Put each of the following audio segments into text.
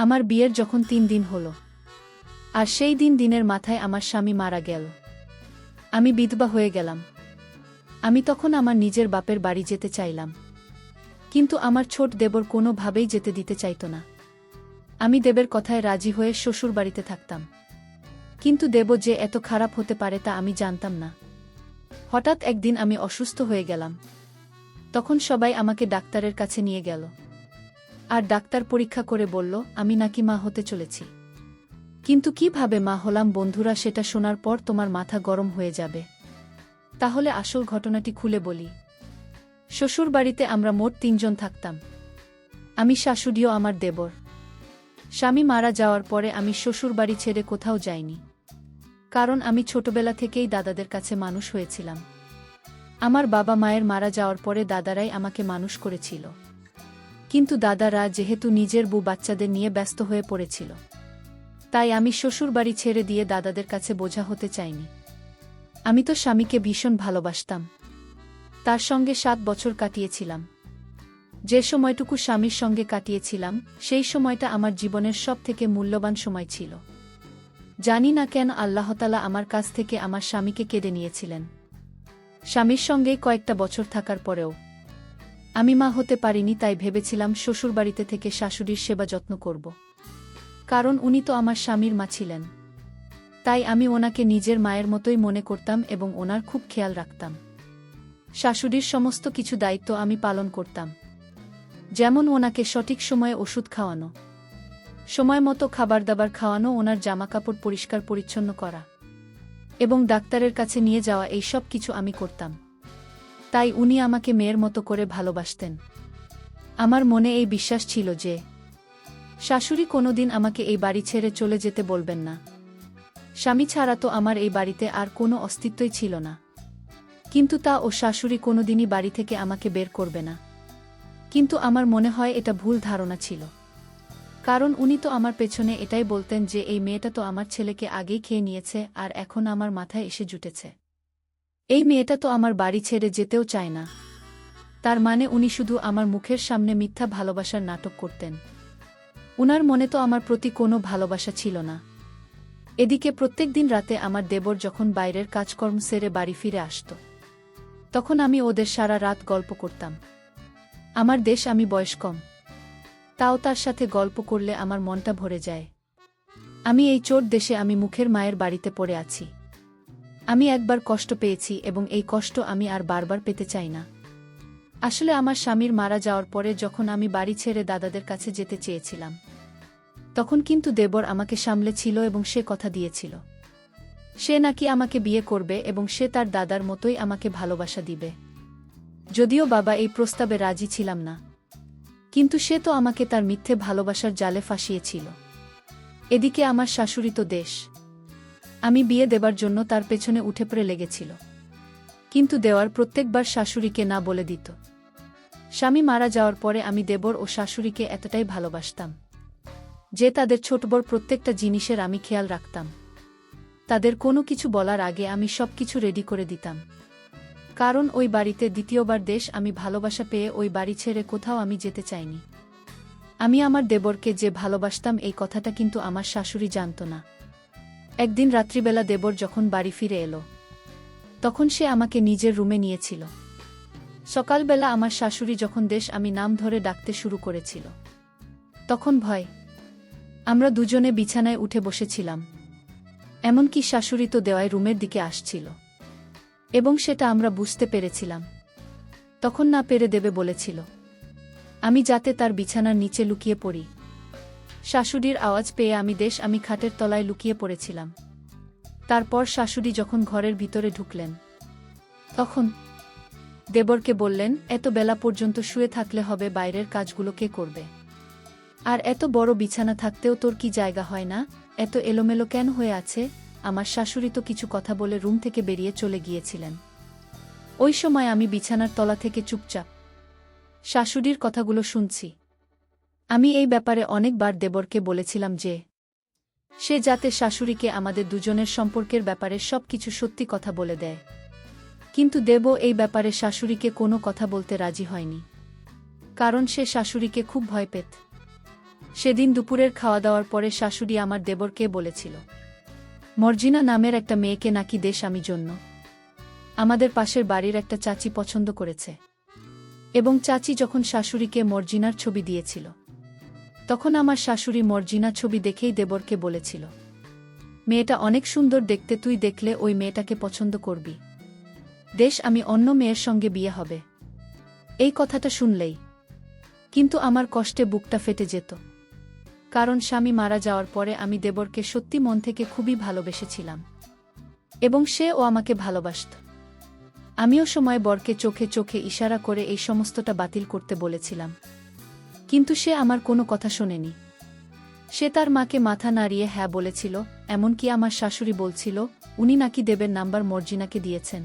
আমার বিয়ের যখন 3 দিন হলো, আর সেই দিনের মাথায় আমার স্বামী মারা গেল। আমি বিধবা হয়ে গেলাম। আমি তখন আমার নিজের বাপের বাড়ি যেতে চাইলাম, কিন্তু আমার ছোট দেবর কোনোভাবেই যেতে দিতে চাইত না। আমি দেবের কথায় রাজি হয়ে শ্বশুর বাড়িতে থাকতাম, কিন্তু দেব যে এত খারাপ হতে পারে তা আমি জানতাম না। হঠাৎ একদিন আমি অসুস্থ হয়ে গেলাম। তখন সবাই আমাকে ডাক্তারের কাছে নিয়ে গেল, আর ডাক্তার পরীক্ষা করে বলল আমি নাকি মা হতে চলেছি। কিন্তু কিভাবে মা হলাম বন্ধুরা, সেটা শোনার পর তোমার মাথা গরম হয়ে যাবে। তাহলে আসল ঘটনাটি খুলে বলি। শ্বশুর বাড়িতে আমরা মোট 3 জন থাকতাম, আমি, শাশুড়িও আমার দেবর। স্বামী মারা যাওয়ার পরে আমি শ্বশুর বাড়ি ছেড়ে কোথাও যাইনি, কারণ আমি ছোটবেলা থেকেই দাদাদের কাছে মানুষ হয়েছিলাম। আমার বাবা মায়ের মারা যাওয়ার পরে দাদারাই আমাকে মানুষ করেছিল, কিন্তু দাদারা যেহেতু নিজের বউ বাচ্চাদের নিয়ে ব্যস্ত হয়ে পড়েছিল, তাই আমি শ্বশুর বাড়ি ছেড়ে দিয়ে দাদাদের কাছে বোঝা হতে চাইনি। আমি তো স্বামীকে ভীষণ ভালোবাসতাম, তার সঙ্গে 7 বছর কাটিয়েছিলাম। যে সময়টুকু স্বামীর সঙ্গে কাটিয়েছিলাম সেই সময়টা আমার জীবনের সবথেকে মূল্যবান সময় ছিল। জানি না কেন আল্লাহতালা আমার কাছ থেকে আমার স্বামীকে কেড়ে নিয়েছিলেন। স্বামীর সঙ্গে কয়েকটা বছর থাকার পরেও আমি মা হতে পারিনি, তাই ভেবেছিলাম শ্বশুরবাড়িতে থেকে শাশুড়ির সেবা যত্ন করব, কারণ উনি তো আমার স্বামীর মা ছিলেন। তাই আমি ওনাকে নিজের মায়ের মতোই মনে করতাম এবং ওনার খুব খেয়াল রাখতাম। শাশুড়ির সমস্ত কিছু দায়িত্ব আমি পালন করতাম, যেমন ওনাকে সঠিক সময়ে ওষুধ খাওয়ানো, সময় মতো খাবার দাবার খাওয়ানো, ওনার জামাকাপড় পরিষ্কার পরিচ্ছন্ন করা এবং ডাক্তারের কাছে নিয়ে যাওয়া, এই সব কিছু আমি করতাম। তাই উনি আমাকে মেয়ের মতো করে ভালোবাসতেন। আমার মনে এই বিশ্বাস ছিল যে শাশুড়ি কোনোদিন আমাকে এই বাড়ি ছেড়ে চলে যেতে বলবেন না। স্বামী ছাড়া তো আমার এই বাড়িতে আর কোনো অস্তিত্বই ছিল না, কিন্তু তা ও শাশুড়ি কোনোদিনই বাড়ি থেকে আমাকে বের করবে না। কিন্তু আমার মনে হয় এটা ভুল ধারণা ছিল, কারণ উনি তো আমার পেছনে এটাই বলতেন যে এই মেয়েটা তো আমার ছেলেকে আগেই খেয়ে নিয়েছে আর এখন আমার মাথায় এসে জুটেছে। এই মেয়েটা তো আমার বাড়ি ছেড়ে যেতেও চায় না। তার মানে উনি শুধু আমার মুখের সামনে মিথ্যা ভালোবাসার নাটক করতেন। উনার মনে তো আমার প্রতি কোনো ভালোবাসা ছিল না। এদিকে প্রত্যেকদিন রাতে আমার দেবর যখন বাইরের কাজকর্ম সেরে বাড়ি ফিরে আসত, তখন আমি ওদের সারা রাত গল্প করতাম। আমার দেশ, আমি বয়স কম, তাও তার সাথে গল্প করলে আমার মনটা ভরে যায়। আমি এই চোর দেশে, আমি মুখের মায়ের বাড়িতে পড়ে আছি। আমি একবার কষ্ট পেয়েছি এবং এই কষ্ট আমি আর বারবার পেতে চাই না। আসলে আমার স্বামীর মারা যাওয়ার পরে যখন আমি বাড়ি ছেড়ে দাদাদের কাছে যেতে চেয়েছিলাম, তখন কিন্তু দেবর আমাকে সামলেছিল এবং সে কথা দিয়েছিল সে নাকি আমাকে বিয়ে করবে এবং সে তার দাদার মতোই আমাকে ভালোবাসা দিবে। যদিও বাবা এই প্রস্তাবে রাজি ছিলাম না, কিন্তু সে তো আমাকে তার মিথ্যে ভালোবাসার জালে ফাঁসিয়েছিল। এদিকে আমার শাশুড়ি তো দেশ। আমি বিয়ে দেবার জন্য তার পেছনে উঠে পড়ে লেগেছিল, কিন্তু দেওয়ার প্রত্যেকবার শাশুড়িকে না বলে দিত। স্বামী মারা যাওয়ার পরে আমি দেবর ও শাশুড়িকে এতটাই ভালোবাসতাম যে তাদের ছোট বড় প্রত্যেকটা জিনিসের আমি খেয়াল রাখতাম। তাদের কোনো কিছু বলার আগে আমি সবকিছু রেডি করে দিতাম, কারণ ওই বাড়িতে দ্বিতীয়বার দেশ, আমি ভালোবাসা পেয়ে ওই বাড়ি ছেড়ে কোথাও আমি যেতে চাইনি। আমি আমার দেবরকে যে ভালোবাসতাম এই কথাটা কিন্তু আমার শাশুড়ি জানত না। একদিন রাত্রিবেলা দেবর যখন বাড়ি ফিরে এলো, তখন সে আমাকে নিজের রুমে নিয়েছিল। সকালবেলা আমার শাশুড়ি যখন দেশ আমি নাম ধরে ডাকতে শুরু করেছিল, তখন ভয় আমরা দুজনে বিছানায় উঠে বসেছিলাম। এমনকি শাশুড়ি তো দেওয়ায় রুমের দিকে আসছিল এবং সেটা আমরা বুঝতে পেরেছিলাম। তখন না পেরে দেবে বলেছিল আমি যাতে তার বিছানার নিচে লুকিয়ে পড়ি। শাশুড়ির আওয়াজ পেয়ে আমি খাটের তলায় লুকিয়ে পড়েছিলাম। তারপর শাশুড়ি যখন ঘরের ভিতরে ঢুকলেন, তখন দেবরকে বললেন, এত বেলা পর্যন্ত শুয়ে থাকলে হবে, বাইরের কাজগুলো কে করবে? আর এত বড় বিছানা থাকতেও তোর কি জায়গা হয় না? এত এলোমেলো কেন হয়ে আছে? আমার শাশুড়ি তো কিছু কথা বলে রুম থেকে বেরিয়ে চলে গিয়েছিলেন। ওই সময় আমি বিছানার তলা থেকে চুপচাপ শাশুড়ির কথাগুলো শুনছি। আমি এই ব্যাপারে অনেকবার দেবরকে বলেছিলাম যে সে যাতে শাশুড়িকে আমাদের দুজনের সম্পর্কের ব্যাপারে সবকিছু সত্যি কথা বলে দেয়, কিন্তু দেব এই ব্যাপারে শাশুড়িকে কোনো কথা বলতে রাজি হয়নি, কারণ সে শাশুড়িকে খুব ভয় পেত। সেদিন দুপুরের খাওয়া দাওয়ার পরে শাশুড়ি আমার দেবরকে বলেছিল, মর্জিনা নামের একটা মেয়েকে নাকি দেশ আমি জন্য আমাদের পাশের বাড়ির একটা চাচি পছন্দ করেছে। এবং চাচি যখন শাশুড়িকে মর্জিনার ছবি দিয়েছিল, তখন আমার শাশুড়ি মর্জিনা ছবি দেখেই দেবরকে বলেছিল, মেয়েটা অনেক সুন্দর দেখতে, তুই দেখলে ওই মেয়েটাকে পছন্দ করবি, দেশ আমি অন্য মেয়ের সঙ্গে বিয়ে হবে। এই কথাটা শুনলেই কিন্তু আমার কষ্টে বুকটা ফেটে যেত, কারণ স্বামী মারা যাওয়ার পরে আমি দেবরকে সত্যি মন থেকে খুবই ভালোবেসেছিলাম এবং সেও আমাকে ভালোবাসত। আমিও সময় বরকে চোখে চোখে ইশারা করে এই সমস্তটা বাতিল করতে বলেছিলাম, কিন্তু সে আমার কোনো কথা শোনেনি। সে তার মাকে মাথা নাড়িয়ে হ্যাঁ বলেছিল, এমনকি আমার শাশুড়ি বলছিল উনি নাকি দেবের নাম্বার মর্জিনাকে দিয়েছেন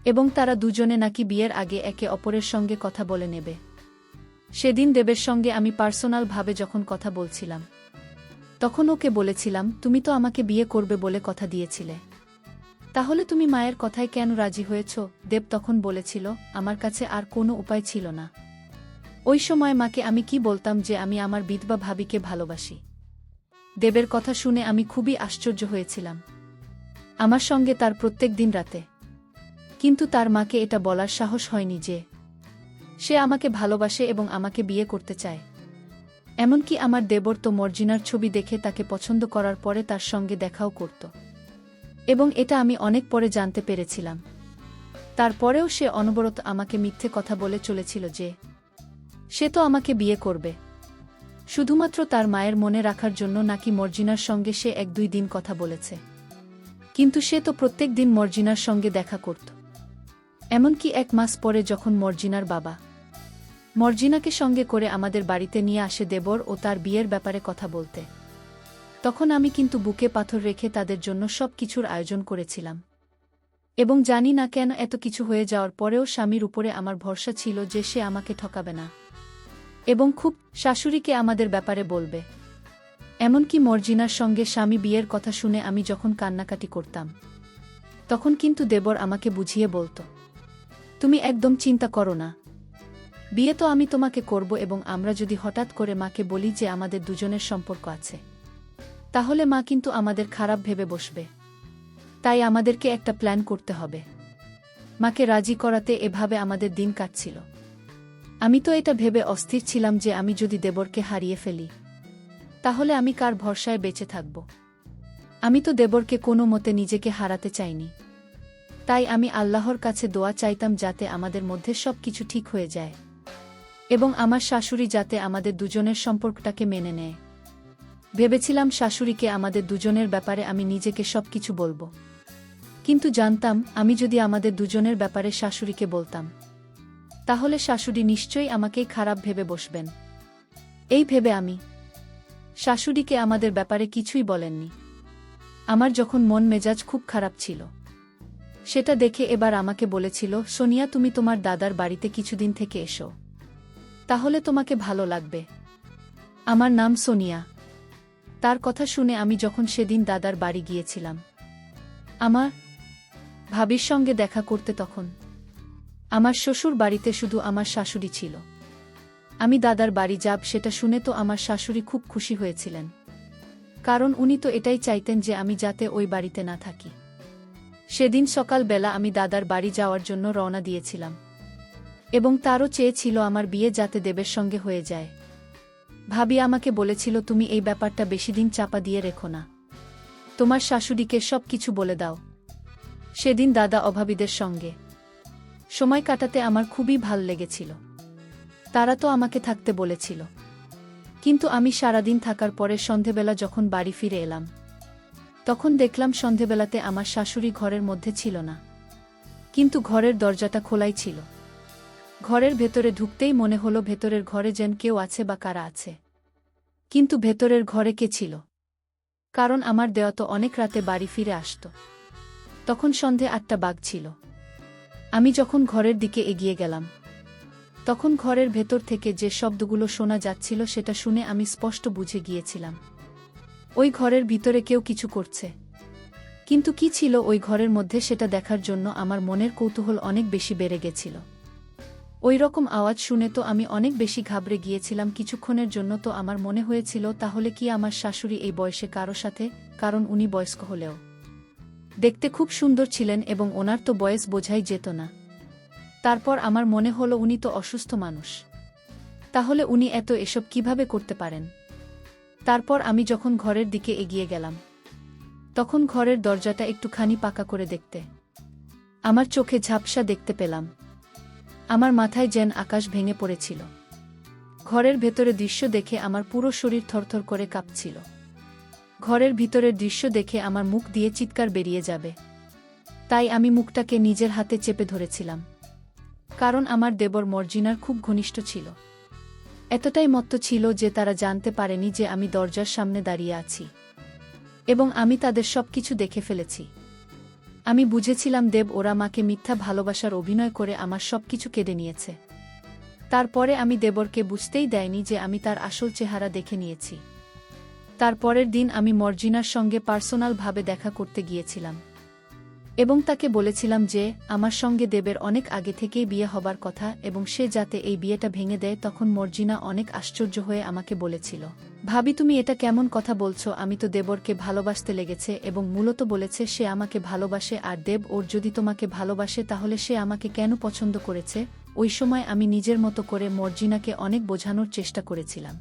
এবং তারা দুজনে নাকি বিয়ের আগে একে অপরের সঙ্গে কথা বলে নেবে। সেদিন দেবের সঙ্গে আমি পার্সোনাল ভাবে যখন কথা বলছিলাম, তখন ওকে বলেছিলাম, তুমি তো আমাকে বিয়ে করবে বলে কথা দিয়েছিলে, তাহলে তুমি মায়ের কথায় কেন রাজি হয়েছ? দেব তখন বলেছিল, আমার কাছে আর কোনো উপায় ছিল না। ওই সময় মাকে আমি কি বলতাম যে আমি আমার বিধবা ভাবিকে ভালোবাসি? দেবের কথা শুনে আমি খুবই আশ্চর্য হয়েছিলাম, আমার সঙ্গে তার প্রত্যেক দিন রাতে। কিন্তু তার মাকে এটা বলার সাহস হয়নি যে সে আমাকে ভালোবাসে এবং আমাকে বিয়ে করতে চায়। এমনকি আমার দেবর তো মর্জিনার ছবি দেখে তাকে পছন্দ করার পরে তার সঙ্গে দেখাও করত, এবং এটা আমি অনেক পরে জানতে পেরেছিলাম। তারপরেও সে অনবরত আমাকে মিথ্যে কথা বলে চলেছিল যে সে তো আমাকে বিয়ে করবে, শুধুমাত্র তার মায়ের মনে রাখার জন্য নাকি মর্জিনার সঙ্গে সে 1-2 দিন কথা বলেছে, কিন্তু সে তো প্রত্যেক দিন মর্জিনার সঙ্গে দেখা করত। এমনকি 1 মাস পরে যখন মর্জিনার বাবা মর্জিনাকে সঙ্গে করে আমাদের বাড়িতে নিয়ে আসে দেবর ও তার বিয়ের ব্যাপারে কথা বলতে, তখন আমি কিন্তু বুকে পাথর রেখে তাদের জন্য সব কিছুর আয়োজন করেছিলাম। এবং জানি না কেন এত কিছু হয়ে যাওয়ার পরেও স্বামীর উপরে আমার ভরসা ছিল যে সে আমাকে ঠকাবে না এবং খুব শাশুড়িকে আমাদের ব্যাপারে বলবে। এমনকি মর্জিনার সঙ্গে স্বামী বিয়ের কথা শুনে আমি যখন কান্নাকাটি করতাম, তখন কিন্তু দেবর আমাকে বুঝিয়ে বলত, তুমি একদম চিন্তা করো না, বিয়ে তো আমি তোমাকে করব, এবং আমরা যদি হঠাৎ করে মাকে বলি যে আমাদের দুজনের সম্পর্ক আছে, তাহলে মা কিন্তু আমাদের খারাপ ভেবে বসবে। তাই আমাদেরকে একটা প্ল্যান করতে হবে। মাকে রাজি করাতে এভাবে আমাদের দিন কাটছিল। আমি তো এটা ভেবে অস্থির ছিলাম যে আমি যদি দেবরকে হারিয়ে ফেলি, তাহলে আমি কার ভরসায় বেঁচে থাকব? আমি তো দেবরকে কোনো মতে নিজেকে হারাতে চাইনি। তাই আমি আল্লাহর কাছে দোয়া চাইতাম যাতে আমাদের মধ্যে সব কিছু ঠিক হয়ে যায় এবং আমার শাশুড়ি যাতে আমাদের দুজনের সম্পর্কটাকে মেনে নেয়। ভেবেছিলাম শাশুড়িকে আমাদের দুজনের ব্যাপারে আমি নিজেকে সব কিছু বলবো, কিন্তু জানতাম আমি যদি আমাদের দুজনের ব্যাপারে শাশুড়িকে বলতাম, তাহলে শাশুড়ি নিশ্চয়ই আমাকেই খারাপ ভেবে বসবেন। এই ভেবে আমি শাশুড়িকে আমাদের ব্যাপারে কিছুই বলেননি। আমার যখন মন মেজাজ খুব খারাপ ছিল, সেটা দেখে এবার আমাকে বলেছিল, সোনিয়া তুমি তোমার দাদার বাড়িতে কিছুদিন থেকে এসো, তাহলে তোমাকে ভালো লাগবে। আমার নাম সোনিয়া। তার কথা শুনে আমি যখন সেদিন দাদার বাড়ি গিয়েছিলাম আমার ভাবির সঙ্গে দেখা করতে, তখন আমার শ্বশুর বাড়িতে শুধু আমার শাশুড়ি ছিল। আমি দাদার বাড়ি যাব সেটা শুনে তো আমার শাশুড়ি খুব খুশি হয়েছিলেন, কারণ উনি তো এটাই চাইতেন যে আমি যাতে ওই বাড়িতে না থাকি। সেদিন সকালবেলা আমি দাদার বাড়ি যাওয়ার জন্য রওনা দিয়েছিলাম এবং তারও চেয়েছিল আমার বিয়ে যাতে দেবের সঙ্গে হয়ে যায়। ভাবি আমাকে বলেছিল, তুমি এই ব্যাপারটা বেশিদিন চাপা দিয়ে রেখো না, তোমার শাশুড়িকে সব কিছু বলে দাও। সেদিন দাদা অভাবীদের সঙ্গে সময় কাটাতে আমার খুবই ভাল লেগেছিল। তারা তো আমাকে থাকতে বলেছিল, কিন্তু আমি সারাদিন থাকার পরে সন্ধেবেলা যখন বাড়ি ফিরে এলাম, তখন দেখলাম সন্ধেবেলাতে আমার শাশুড়ি ঘরের মধ্যে ছিল না, কিন্তু ঘরের দরজাটা খোলাই ছিল। ঘরের ভেতরে ঢুকতেই মনে হলো ভেতরের ঘরে যেন কেউ আছে বা কারা আছে, কিন্তু ভেতরের ঘরে কে ছিল? কারণ আমার দেওয়া তো অনেক রাতে বাড়ি ফিরে আসত। তখন সন্ধে 8টা বাজছিল। আমি যখন ঘরের দিকে এগিয়ে গেলাম, তখন ঘরের ভেতর থেকে যে শব্দগুলো শোনা যাচ্ছিল সেটা শুনে আমি স্পষ্ট বুঝে গিয়েছিলাম ওই ঘরের ভিতরে কেউ কিছু করছে। কিন্তু কি ছিল ওই ঘরের মধ্যে সেটা দেখার জন্য আমার মনের কৌতূহল অনেক বেশি বেড়ে গেছিল। ওই রকম আওয়াজ শুনে তো আমি অনেক বেশি ঘাবড়ে গিয়েছিলাম। কিছুক্ষণের জন্য তো আমার মনে হয়েছিল তাহলে কি আমার শাশুড়ি এই বয়সে কারো সাথে, কারণ উনি বয়স্ক হলেও দেখতে খুব সুন্দর ছিলেন এবং ওনার তো বয়স বোঝাই যেত না। তারপর আমার মনে হলো উনি তো অসুস্থ মানুষ, তাহলে উনি এসব কিভাবে করতে পারেন। তারপর আমি যখন ঘরের দিকে এগিয়ে গেলাম, তখন ঘরের দরজাটা একটুখানি পাকা করে দেখতে আমার চোখে ঝাপসা দেখতে পেলাম। আমার মাথায় যেন আকাশ ভেঙে পড়েছিল। ঘরের ভেতরে দৃশ্য দেখে আমার পুরো শরীর থরথর করে কাঁপছিল। ঘরের ভিতরের দৃশ্য দেখে আমার মুখ দিয়ে চিৎকার বেরিয়ে যাবে, তাই আমি মুখটাকে নিজের হাতে চেপে ধরেছিলাম। কারণ আমার দেবর মর্জিনার খুব ঘনিষ্ঠ ছিল। এতটাই মত্ত ছিল যে তারা জানতে পারেনি যে আমি দরজার সামনে দাঁড়িয়ে আছি এবং আমি তাদের সবকিছু দেখে ফেলেছি। আমি বুঝেছিলাম দেব ওরা মাকে মিথ্যা ভালোবাসার অভিনয় করে আমার সবকিছু কেড়ে নিয়েছে। তারপরে আমি দেবরকে বুঝতেই দেয়নি যে আমি তার আসল চেহারা দেখে নিয়েছি। তারপরের দিন আমি মর্জিনার সঙ্গে পার্সোনালভাবে দেখা করতে গিয়েছিলাম এবং তাকে বলেছিলাম যে আমার সঙ্গে দেবের অনেক আগে থেকেই বিয়ে হবার কথা এবং সে যাতে এই বিয়েটা ভেঙে দেয়। তখন মর্জিনা অনেক আশ্চর্য হয়ে আমাকে বলেছিল, ভাবি তুমি এটা কেমন কথা বলছো? আমি তো দেবরকে ভালোবাসতে লেগেছে এবং মূলত বলেছে সে আমাকে ভালোবাসে, আর দেব ওর যদি তোমাকে ভালোবাসে তাহলে সে আমাকে কেন পছন্দ করেছে? ওই সময় আমি নিজের মতো করে মর্জিনাকে অনেক বোঝানোর চেষ্টা করেছিলাম।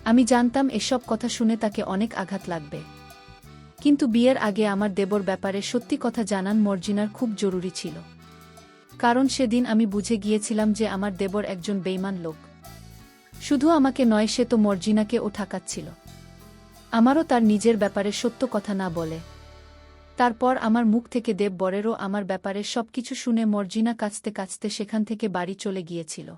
আমি জানতাম এসব কথা শুনে তাকে অনেক আঘাত লাগবে, কিন্তু বিয়ের আগে আমার দেবর ব্যাপারে সত্যি কথা জানান মর্জিনার খুব জরুরি ছিল। কারণ সেদিন আমি বুঝে গিয়েছিলাম যে আমার দেবর একজন বেইমান লোক। শুধু আমাকে নয়, সে তো মর্জিনাকেও ঠকাচ্ছিল। আমারও তার নিজের ব্যাপারে সত্য কথা না বলে। তারপর আমার মুখ থেকে দেব বরেরও আমার ব্যাপারে সবকিছু শুনে মর্জিনা কাঁদতে কাঁদতে সেখান থেকে বাড়ি চলে গিয়েছিল।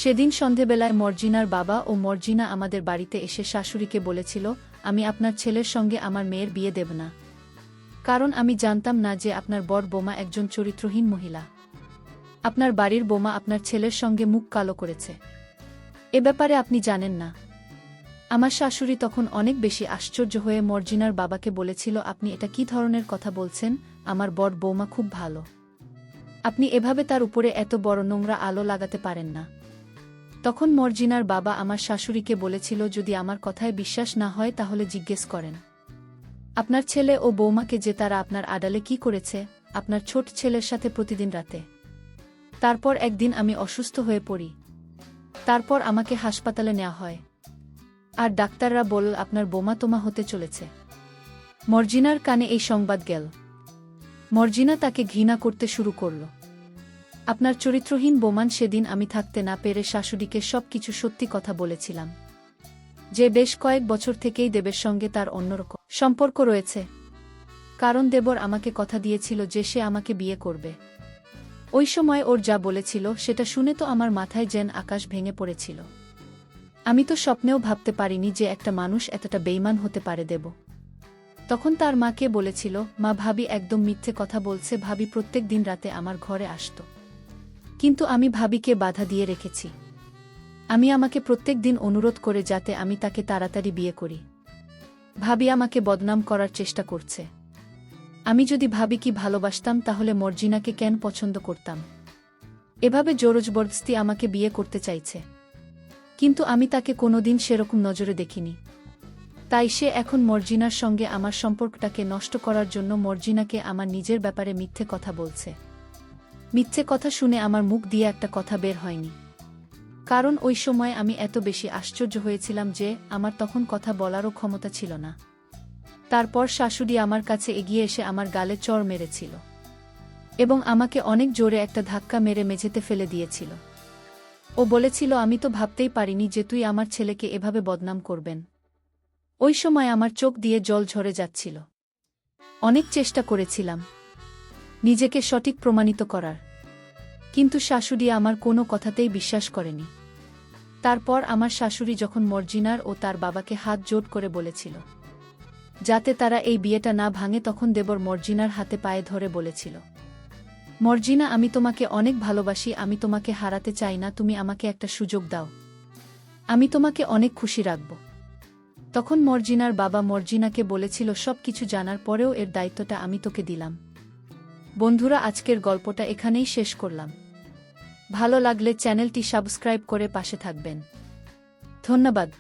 সেদিন সন্ধেবেলায় মর্জিনার বাবা ও মর্জিনা আমাদের বাড়িতে এসে শাশুড়িকে বলেছিল, আমি আপনার ছেলের সঙ্গে আমার মেয়ের বিয়ে দেব না, কারণ আমি জানতাম না যে আপনার বর বোমা একজন চরিত্রহীন মহিলা। আপনার বাড়ির বোমা আপনার ছেলের সঙ্গে মুখ কালো করেছে, এ ব্যাপারে আপনি জানেন না। আমার শাশুড়ি তখন অনেক বেশি আশ্চর্য হয়ে মর্জিনার বাবাকে বলেছিল, আপনি এটা কি ধরনের কথা বলছেন? আমার বর বৌমা খুব ভালো, আপনি এভাবে তার উপরে এত বড় নোংরা আলো লাগাতে পারেন না। তখন মর্জিনার বাবা আমার শাশুড়িকে বলেছিল, যদি আমার কথায় বিশ্বাস না হয় তাহলে জিজ্ঞেস করেন আপনার ছেলে ও বৌমাকে যে তারা আপনার আড়ালে কি করেছে, আপনার ছোট ছেলের সাথে প্রতিদিন রাতে। তারপর একদিন আমি অসুস্থ হয়ে পড়ি। তারপর আমাকে হাসপাতালে নেওয়া হয়, আর ডাক্তাররা বলল আপনার বোমা তোমা হতে চলেছে। মর্জিনার কানে এই সংবাদ গেল। মর্জিনা তাকে ঘৃণা করতে শুরু করল। আপনার চরিত্রহীন বোমান। সেদিন আমি থাকতে না পেরে শাশুড়িকে সবকিছু সত্যি কথা বলেছিলাম, যে বেশ কয়েক বছর থেকেই দেবের সঙ্গে তার অন্যরকম সম্পর্ক রয়েছে। কারণ দেবর আমাকে কথা দিয়েছিল যে সে আমাকে বিয়ে করবে। ওই সময় ওর যা বলেছিল সেটা শুনে তো আমার মাথায় যেন আকাশ ভেঙে পড়েছিল। আমি তো স্বপ্নেও ভাবতে পারিনি যে একটা মানুষ এতটা বেইমান হতে পারে। দেব তখন তার মাকে বলেছিল, মা ভাবি একদম মিথ্যে কথা বলছে, ভাবি প্রত্যেক দিন রাতে আমার ঘরে আসত, কিন্তু আমি ভাবিকে বাধা দিয়ে রেখেছি। আমি আমাকে প্রত্যেক দিন অনুরোধ করে যাতে আমি তাকে তাড়াতাড়ি বিয়ে করি। ভাবি আমাকে বদনাম করার চেষ্টা করছে। আমি যদি ভাবি কি ভালোবাসতাম তাহলে মর্জিনাকে কেন পছন্দ করতাম? এভাবে জোরজবরদস্তি আমাকে বিয়ে করতে চাইছে, কিন্তু আমি তাকে কোনোদিন সেরকম নজরে দেখিনি। তাই সে এখন মর্জিনার সঙ্গে আমার সম্পর্কটাকে নষ্ট করার জন্য মর্জিনাকে আমার নিজের ব্যাপারে মিথ্যে কথা বলছে। মিথ্যে কথা শুনে আমার মুখ দিয়ে একটা কথা বের হয়নি, কারণ ওই সময় আমি এত বেশি আশ্চর্য হয়েছিলাম যে আমার তখন কথা বলারও ক্ষমতা ছিল না। তারপর শাশুড়ি আমার কাছে এগিয়ে এসে আমার গালে চড় মেরেছিল এবং আমাকে অনেক জোরে একটা ধাক্কা মেরে মেঝেতে ফেলে দিয়েছিল। ও বলেছিল, আমি তো ভাবতেই পারিনি যে তুই আমার ছেলেকে এভাবে বদনাম করবেন। ওই সময় আমার চোখ দিয়ে জল ঝরে যাচ্ছিল। অনেক চেষ্টা করেছিলাম নিজেকে সঠিক প্রমাণিত করার, কিন্তু শাশুড়ি আমার কোনো কথাতেই বিশ্বাস করেনি। তারপর আমার শাশুড়ি যখন মর্জিনার ও তার বাবাকে হাত জোট করে বলেছিল যাতে তারা এই বিয়েটা না ভাঙে, তখন দেবর মর্জিনার হাতে পায়ে ধরে বলেছিল, মর্জিনা, আমি তোমাকে অনেক ভালোবাসি, আমি তোমাকে হারাতে চাই না, তুমি আমাকে একটা সুযোগ দাও, আমি তোমাকে অনেক খুশি রাখব। তখন মর্জিনার বাবা মর্জিনাকে বলেছিল, সব কিছু জানার পরেও এর দায়িত্বটা আমি তোকে দিলাম। বন্ধুরা, আজকের গল্পটা এখানেই শেষ করলাম। ভালো লাগলে চ্যানেলটি সাবস্ক্রাইব করে পাশে থাকবেন। ধন্যবাদ।